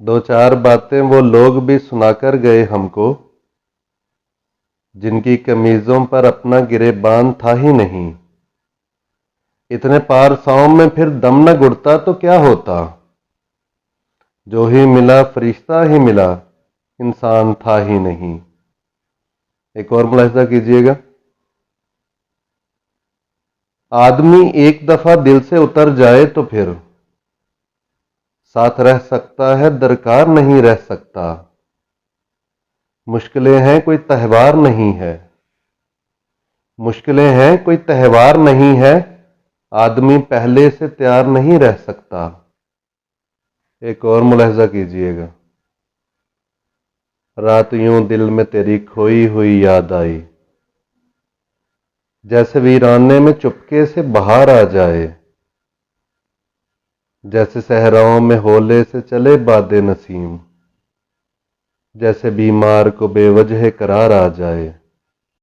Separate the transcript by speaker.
Speaker 1: دو چار باتیں وہ لوگ بھی سنا کر گئے ہم کو، جن کی قمیضوں پر اپنا گریباں تھا ہی نہیں۔ اتنے پارساؤں میں پھر دم نہ گڑتا تو کیا ہوتا؟ جو ہی ملا فرشتہ ہی ملا، انسان تھا ہی نہیں۔ ایک اور ملاحظہ کیجئے گا، آدمی ایک دفعہ دل سے اتر جائے تو پھر ساتھ رہ سکتا ہے، درکار نہیں رہ سکتا۔ مشکلیں ہیں کوئی تہوار نہیں ہے، مشکلیں ہیں کوئی تہوار نہیں ہے، آدمی پہلے سے تیار نہیں رہ سکتا۔ ایک اور ملاحظہ کیجئے گا، رات یوں دل میں تیری کھوئی ہوئی یاد آئی، جیسے ویرانے میں چپکے سے بہار آ جائے، جیسے صحراؤں میں ہولے سے چلے باد نسیم، جیسے بیمار کو بے وجہ قرار آ جائے۔